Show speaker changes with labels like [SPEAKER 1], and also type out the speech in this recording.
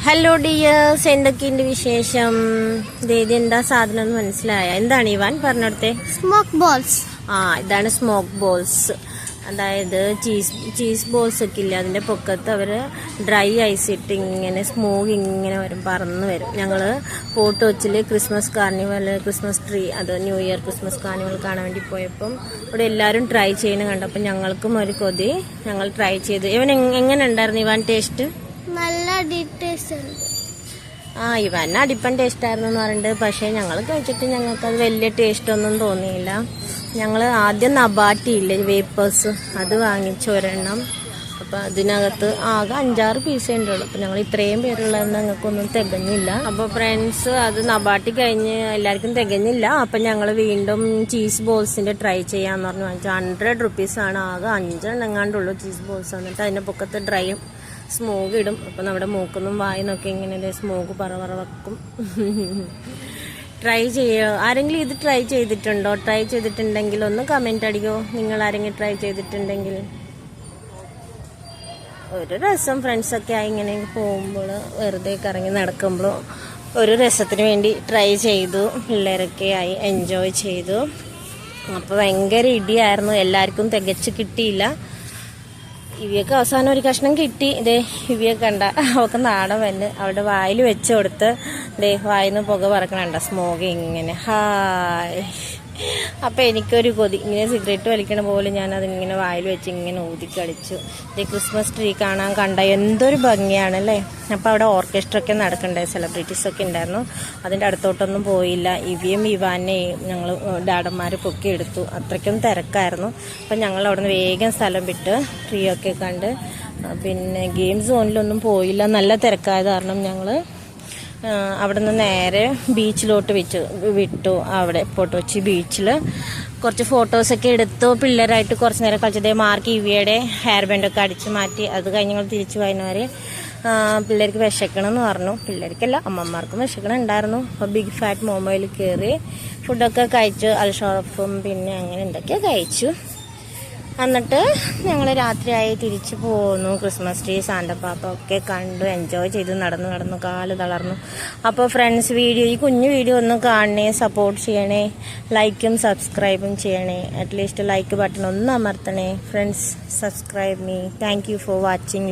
[SPEAKER 1] Hello dears, എന്തൊക്കെയുണ്ട് വിശേഷം? എന്താ സാധനം എന്ന് മനസ്സിലായ? എന്താണ് ഇവാൻ പറഞ്ഞിടത്തെ?
[SPEAKER 2] Smoke balls.
[SPEAKER 1] ഇതാണ് സ്മോക്ക് ബോൾസ്. അതായത് ചീസ് ബോൾസ് ഒക്കെ ഇല്ല, അതിന്റെ പൊക്കത്ത് അവര് ഡ്രൈ ഐസ് ഇട്ട് ഇങ്ങനെ സ്മോക്ക് ഇങ്ങനെ വരും, പറന്ന് വരും. ഞങ്ങള് ഫോർട്ട് കൊച്ചില് ക്രിസ്മസ് കാർണിവൽ, ക്രിസ്മസ് ട്രീ, അത് ന്യൂ ഇയർ ക്രിസ്മസ് കാർണിവൽ കാണാൻ വേണ്ടി പോയപ്പം ഇവിടെ എല്ലാവരും ട്രൈ ചെയ്യുന്ന കണ്ടപ്പോൾ ഞങ്ങൾക്കും ഒരു കൊതി. ഞങ്ങൾ ട്രൈ ചെയ്തു. ഇവൻ എങ്ങനെ ഉണ്ടായിരുന്നു ഇവാൻ ടേസ്റ്റ്?
[SPEAKER 2] നല്ല ടേസ്റ്റ് ഉണ്ട്.
[SPEAKER 1] ഇവൻ അടിപ്പൻ ടേസ്റ്റ് ആയിരുന്നു എന്ന് പറഞ്ഞിട്ട്, പക്ഷേ ഞങ്ങൾ കഴിച്ചിട്ട് ഞങ്ങൾക്ക് അത് വലിയ ടേസ്റ്റ് ഒന്നും തോന്നിയില്ല. ഞങ്ങൾ ആദ്യം നബാട്ടി ഇല്ലേ, വേപ്പേഴ്സ്, അത് വാങ്ങിച്ചു ഒരെണ്ണം. അപ്പം അതിനകത്ത് ആകെ 5-6 പീസേ ഉണ്ടുള്ളൂ. അപ്പം ഞങ്ങൾ ഇത്രയും പേരുള്ളത് ഞങ്ങൾക്കൊന്നും തികഞ്ഞില്ല. അപ്പോൾ ഫ്രണ്ട്സ്, അത് നബാട്ടി കഴിഞ്ഞ് എല്ലാവർക്കും തികഞ്ഞില്ല. അപ്പം ഞങ്ങൾ വീണ്ടും ചീസ് ബോൾസിൻ്റെ ട്രൈ ചെയ്യാമെന്ന് പറഞ്ഞു വാങ്ങിച്ചു. 100 റുപ്പീസാണ്. ആകെ 5 എണ്ണങ്ങാണ്ടുള്ളൂ ചീസ് ബോൾസ്. എന്നിട്ട് അതിൻ്റെ പൊക്കത്ത് ഡ്രൈയും സ്മോക്ക് ഇടും. അപ്പം നമ്മുടെ മൂക്കൊന്നും വായിന്നൊക്കെ ഇങ്ങനെ സ്മോക്ക് പറ വെക്കും. ട്രൈ ചെയ്യുക. ആരെങ്കിലും ഇത് ട്രൈ ചെയ്തിട്ടുണ്ടോ? ട്രൈ ചെയ്തിട്ടുണ്ടെങ്കിൽ ഒന്ന് കമൻറ്റ് അടിക്കോ. നിങ്ങൾ ആരെങ്കിലും ട്രൈ ചെയ്തിട്ടുണ്ടെങ്കിൽ. ഒരു രസം ഫ്രണ്ട്സൊക്കെ ആയി ഇങ്ങനെ പോകുമ്പോൾ, വെറുതെ കറങ്ങി നടക്കുമ്പോൾ ഒരു രസത്തിന് വേണ്ടി ട്രൈ ചെയ്തു. പിള്ളേരൊക്കെ ആയി എൻജോയ് ചെയ്തു. അപ്പോൾ ഭയങ്കര ഇടിയായിരുന്നു, എല്ലാവർക്കും തികച്ച് കിട്ടിയില്ല. ഇവയൊക്കെ അവസാനം ഒരു കഷ്ണം കിട്ടി. ഇതേ ഇവയെ കണ്ട, അവൾക്ക് നാടൻ വന്ന് അവിടെ വായിൽ വെച്ച് കൊടുത്ത് വായിന്ന് പുക പറക്കണണ്ട, സ്മോക്ക് ഇങ്ങനെ. ഹായ്. അപ്പം എനിക്കൊരു കൊതി, ഇങ്ങനെ സിഗരറ്റ് വലിക്കണ പോലെ ഞാൻ അതിങ്ങനെ വായിൽ വെച്ച് ഇങ്ങനെ ഊതിക്കളിച്ചു. ക്രിസ്മസ് ട്രീ കാണാൻ കണ്ട എന്തൊരു ഭംഗിയാണല്ലേ. അപ്പോൾ അവിടെ ഓർക്കസ്ട്ര ഒക്കെ നടക്കണ്ടേ, സെലിബ്രിറ്റീസൊക്കെ ഉണ്ടായിരുന്നു. അതിൻ്റെ അടുത്തോട്ടൊന്നും പോയില്ല. ഇവയും ഇവാനെയും ഞങ്ങൾ ഡാഡന്മാർ പൊക്കി എടുത്തു. അത്രയ്ക്കും തിരക്കായിരുന്നു. അപ്പം ഞങ്ങൾ അവിടെ നിന്ന് വേഗം സ്ഥലം വിട്ട് ട്രീ ഒക്കെ കണ്ട്, പിന്നെ ഗെയിം സോണിലൊന്നും പോയില്ല, നല്ല തിരക്കായത് കാരണം ഞങ്ങൾ അവിടെ നിന്ന് നേരെ ബീച്ചിലോട്ട് വിട്ടു. അവിടെ ഫോർട്ട് കൊച്ചി ബീച്ചിൽ കുറച്ച് ഫോട്ടോസൊക്കെ എടുത്തു. പിള്ളേരായിട്ട് കുറച്ച് നേരം കളിച്ചതേ. മാർക്ക് ഇവയുടെ ഹെയർ ബാൻഡൊക്കെ അടിച്ച് മാറ്റി. അത് കഴിഞ്ഞ് ഞങ്ങൾ തിരിച്ചു പോയവർ പിള്ളേർക്ക് വിശക്കണമെന്ന് പറഞ്ഞു. പിള്ളേർക്കല്ല, അമ്മമാർക്കും വിശക്കണുണ്ടായിരുന്നു. അപ്പോൾ ബിഗ് ഫാറ്റ് മൊമോയിൽ കയറി ഫുഡൊക്കെ കഴിച്ചു. അൽഷോറഫും പിന്നെ അങ്ങനെ എന്തൊക്കെയോ കഴിച്ചു. എന്നിട്ട് ഞങ്ങൾ രാത്രിയായി തിരിച്ചു പോന്നു. ക്രിസ്മസ് ട്രീ, സാന്റപ്പാപ്പ ഒക്കെ കണ്ടു, എൻജോയ് ചെയ്ത് നടന്നു കാല് തളർന്നു. അപ്പോൾ ഫ്രണ്ട്സ്, ഈ കുഞ്ഞു വീഡിയോ ഒന്ന് കാണണേ, സപ്പോർട്ട് ചെയ്യണേ, ലൈക്കും സബ്സ്ക്രൈബും ചെയ്യണേ. അറ്റ്ലീസ്റ്റ് ലൈക്ക് ബട്ടൺ ഒന്ന് അമർത്തണേ friends. Subscribe me. Thank you for watching.